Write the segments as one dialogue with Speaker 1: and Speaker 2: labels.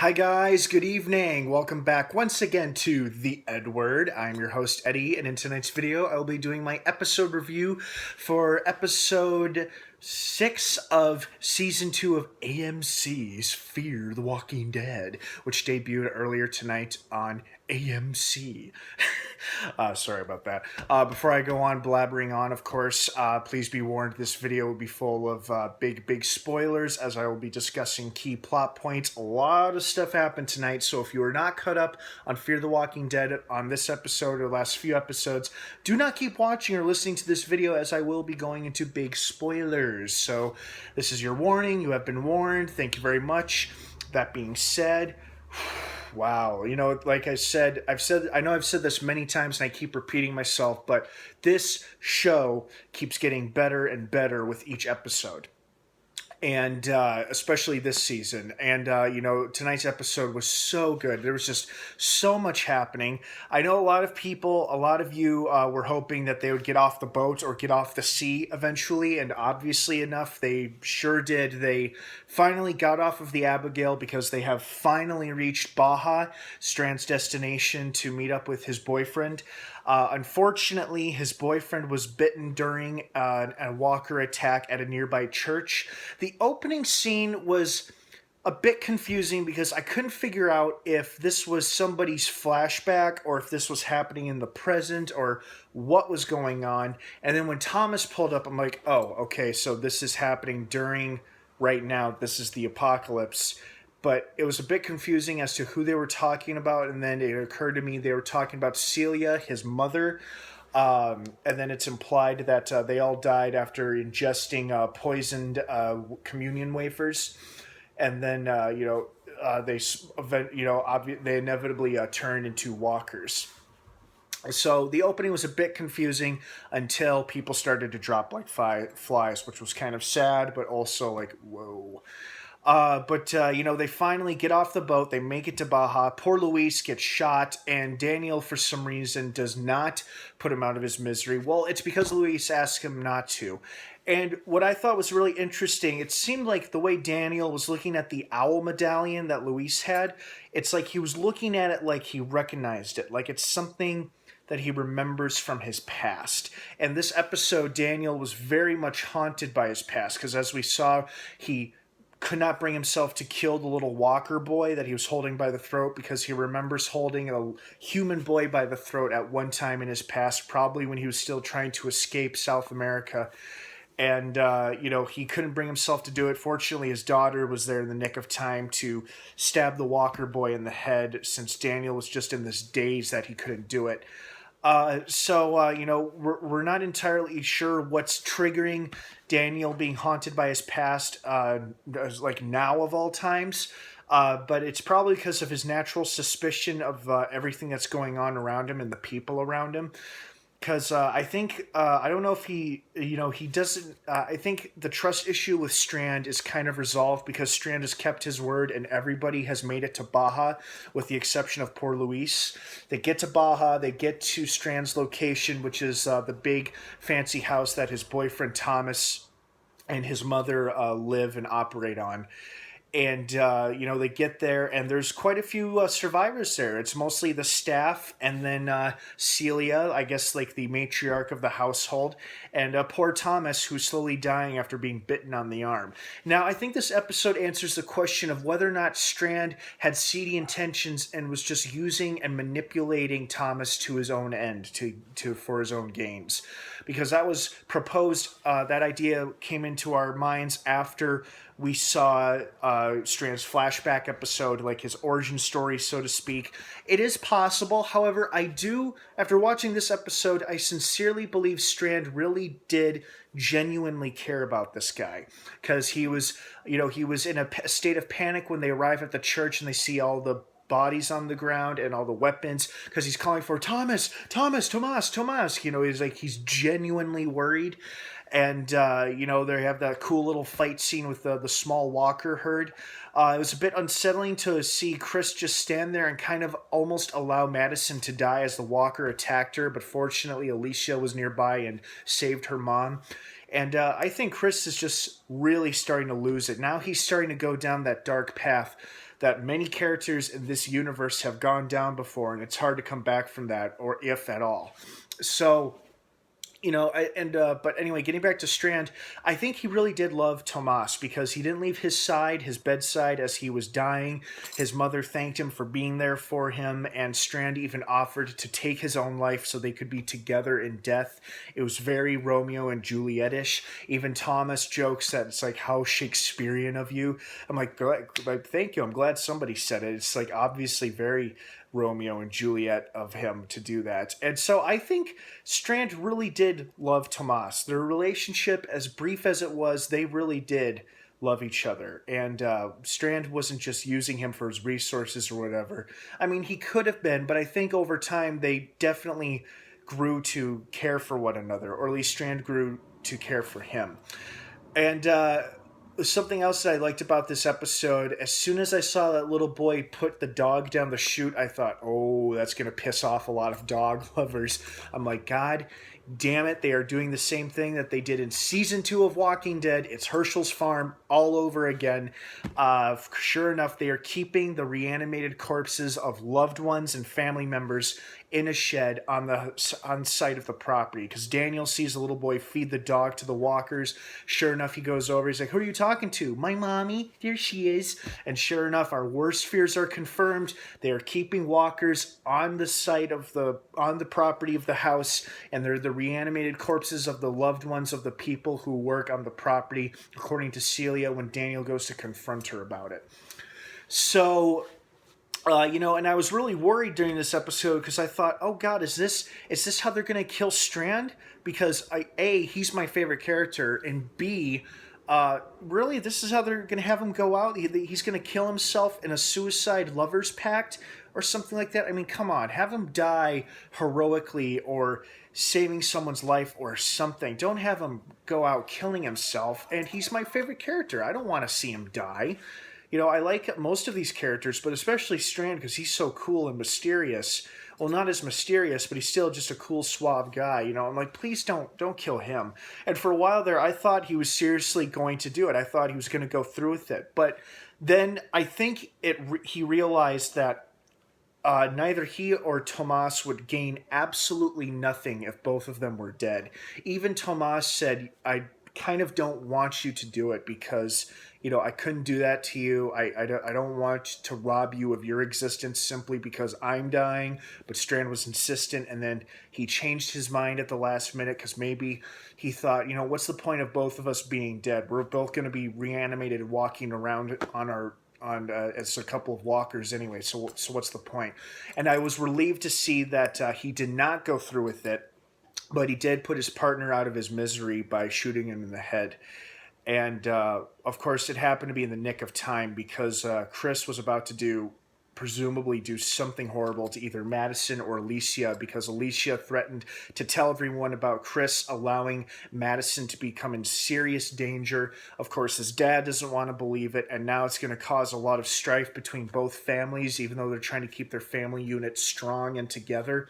Speaker 1: Hi guys, good evening. Welcome back once again to the EdWord. I'm your host Eddie, and in tonight's video I'll be doing my episode review for episode 6 of season 2 of AMC's Fear the Walking Dead, which debuted earlier tonight on AMC. Sorry about that. Before I go on blabbering on, of course, please be warned this video will be full of big spoilers as I will be discussing key plot points. A lot of stuff happened tonight, so if you are not caught up on Fear the Walking Dead on this episode or last few episodes, do not keep watching or listening to this video as I will be going into big spoilers. So this is your warning. You have been warned. Thank you very much. That being said, wow, like I know I've said this many times and I keep repeating myself, but this show keeps getting better and better with each episode. And especially this season. And, tonight's episode was so good. There was just so much happening. I know a lot of you were hoping that they would get off the boat or get off the sea eventually. And obviously enough, they sure did. They finally got off of the Abigail because they have finally reached Baja, Strand's destination, to meet up with his boyfriend. Unfortunately, his boyfriend was bitten during a walker attack at a nearby church. The opening scene was a bit confusing because I couldn't figure out if this was somebody's flashback or if this was happening in the present or what was going on. And then when Thomas pulled up, I'm like, oh, okay, so this is happening during right now. This is the apocalypse. But it was a bit confusing as to who they were talking about, and then it occurred to me they were talking about Celia, his mother, and then it's implied that they all died after ingesting poisoned communion wafers, and then they inevitably turned into walkers. So the opening was a bit confusing until people started to drop like flies, which was kind of sad, but also like, whoa. They finally get off the boat. They make it to Baja. Poor Luis gets shot, and Daniel, for some reason, does not put him out of his misery. Well, it's because Luis asked him not to. And what I thought was really interesting, it seemed like the way Daniel was looking at the owl medallion that Luis had, it's like he was looking at it like he recognized it, like it's something that he remembers from his past. And this episode, Daniel was very much haunted by his past, because as we saw, he could not bring himself to kill the little walker boy that he was holding by the throat because he remembers holding a human boy by the throat at one time in his past, probably when he was still trying to escape South America. And, he couldn't bring himself to do it. Fortunately, his daughter was there in the nick of time to stab the walker boy in the head since Daniel was just in this daze that he couldn't do it. We're not entirely sure what's triggering Daniel being haunted by his past, like now of all times. But it's probably because of his natural suspicion of everything that's going on around him and the people around him. Because I think, I don't know if he doesn't, I think the trust issue with Strand is kind of resolved because Strand has kept his word and everybody has made it to Baja with the exception of poor Luis. They get to Baja, they get to Strand's location, which is the big fancy house that his boyfriend Thomas and his mother live and operate on. And, they get there, and there's quite a few survivors there. It's mostly the staff, and then Celia, I guess, like the matriarch of the household, and poor Thomas, who's slowly dying after being bitten on the arm. Now, I think this episode answers the question of whether or not Strand had seedy intentions and was just using and manipulating Thomas to his own end, for his own gains. Because that was proposed, that idea came into our minds after we saw Strand's flashback episode, like his origin story, so to speak. It is possible. However, after watching this episode, I sincerely believe Strand really did genuinely care about this guy. Because he was in a state of panic when they arrive at the church and they see all the bodies on the ground and all the weapons, because he's calling for Thomas. He's genuinely worried. And, they have that cool little fight scene with the small walker herd. It was a bit unsettling to see Chris just stand there and kind of almost allow Madison to die as the walker attacked her. But fortunately, Alicia was nearby and saved her mom. And I think Chris is just really starting to lose it. Now he's starting to go down that dark path that many characters in this universe have gone down before, and it's hard to come back from that, or if at all. So, but anyway, getting back to Strand, I think he really did love Tomas because he didn't leave his side, his bedside, as he was dying. His mother thanked him for being there for him, and Strand even offered to take his own life so they could be together in death. It was very Romeo and Juliet-ish. Even Thomas jokes that it's like, how Shakespearean of you. I'm like, thank you. I'm glad somebody said it. It's like obviously very Romeo and Juliet of him to do that. And so I think Strand really did love Tomas. Their relationship, as brief as it was, they really did love each other. And Strand wasn't just using him for his resources or whatever. I mean, he could have been, but I think over time they definitely grew to care for one another, or at least Strand grew to care for him. And something else that I liked about this episode, as soon as I saw that little boy put the dog down the chute, I thought, oh, that's going to piss off a lot of dog lovers. I'm like, God damn it, they are doing the same thing that they did in season 2 of Walking Dead. It's Herschel's farm all over again. Sure enough, they are keeping the reanimated corpses of loved ones and family members in a shed on site of the property, because Daniel sees the little boy feed the dog to the walkers. Sure enough, he goes over, he's like, who are you talking to? My mommy, there she is. And sure enough, our worst fears are confirmed. They are keeping walkers on the site of on the property of the house, and they're the reanimated corpses of the loved ones of the people who work on the property, according to Celia when Daniel goes to confront her about it. So and I was really worried during this episode because I thought, oh God, is this how they're going to kill Strand? Because A, he's my favorite character, and B, really, this is how they're going to have him go out? He's going to kill himself in a suicide lovers pact or something like that? I mean, come on, have him die heroically or saving someone's life or something. Don't have him go out killing himself, and he's my favorite character. I don't want to see him die. I like most of these characters, but especially Strand because he's so cool and mysterious. Well, not as mysterious, but he's still just a cool, suave guy. I'm like, please don't kill him. And for a while there, I thought he was seriously going to do it. I thought he was going to go through with it. But then I think he realized that neither he or Tomas would gain absolutely nothing if both of them were dead. Even Tomas said, I kind of don't want you to do it because I couldn't do that to you. I don't want to rob you of your existence simply because I'm dying. But Strand was insistent, and then he changed his mind at the last minute because maybe he thought, what's the point of both of us being dead? We're both going to be reanimated walking around as a couple of walkers anyway. So what's the point? And I was relieved to see that he did not go through with it, but he did put his partner out of his misery by shooting him in the head. And, of course, it happened to be in the nick of time because Chris was about to presumably do something horrible to either Madison or Alicia, because Alicia threatened to tell everyone about Chris allowing Madison to become in serious danger. Of course, his dad doesn't want to believe it, and now it's going to cause a lot of strife between both families, even though they're trying to keep their family unit strong and together.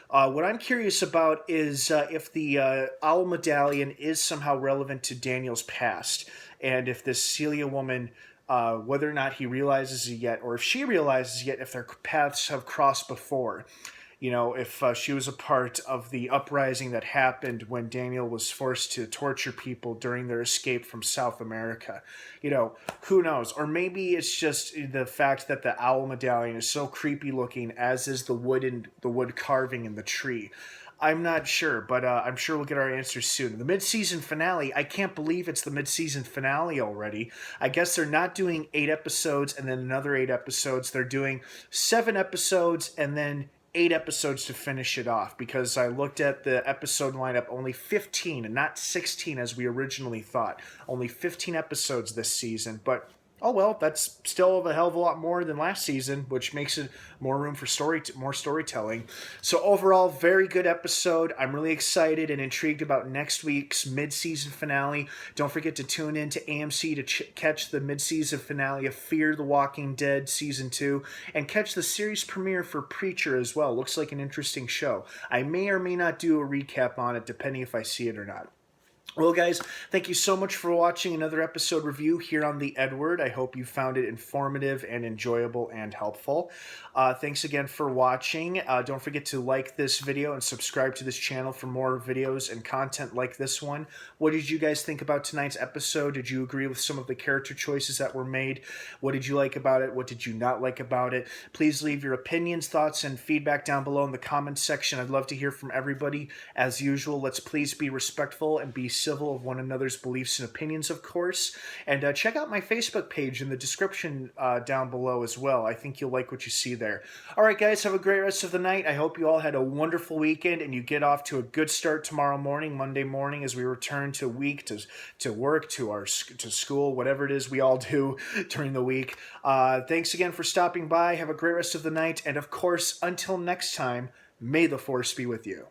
Speaker 1: What I'm curious about is if the owl medallion is somehow relevant to Daniel's past, and if this Celia woman, whether or not he realizes it yet, or if she realizes yet, if their paths have crossed before. If she was a part of the uprising that happened when Daniel was forced to torture people during their escape from South America. Who knows? Or maybe it's just the fact that the owl medallion is so creepy looking, as is the wood carving in the tree. I'm not sure, but I'm sure we'll get our answers soon. The mid-season finale, I can't believe it's the mid-season finale already. I guess they're not doing 8 episodes and then another 8 episodes. They're doing 7 episodes and then 8 episodes to finish it off, because I looked at the episode lineup, only 15 and not 16 as we originally thought. Only 15 episodes this season, but oh well, that's still a hell of a lot more than last season, which makes it more room for more storytelling. So overall, very good episode. I'm really excited and intrigued about next week's mid-season finale. Don't forget to tune in to AMC to catch the mid-season finale of Fear the Walking Dead Season 2, and catch the series premiere for Preacher as well. Looks like an interesting show. I may or may not do a recap on it, depending if I see it or not. Well, guys, thank you so much for watching another episode review here on the EdWord. I hope you found it informative and enjoyable and helpful. Thanks again for watching. Don't forget to like this video and subscribe to this channel for more videos and content like this one. What did you guys think about tonight's episode? Did you agree with some of the character choices that were made? What did you like about it? What did you not like about it? Please leave your opinions, thoughts, and feedback down below in the comments section. I'd love to hear from everybody. As usual, let's please be respectful and be civil of one another's beliefs and opinions, of course. And check out my Facebook page in the description down below as well. I think you'll like what you see there. All right, guys, have a great rest of the night. I hope you all had a wonderful weekend and you get off to a good start tomorrow morning, Monday morning, as we return to work, to school, whatever it is we all do during the week. Thanks again for stopping by. Have a great rest of the night. And of course, until next time, may the force be with you.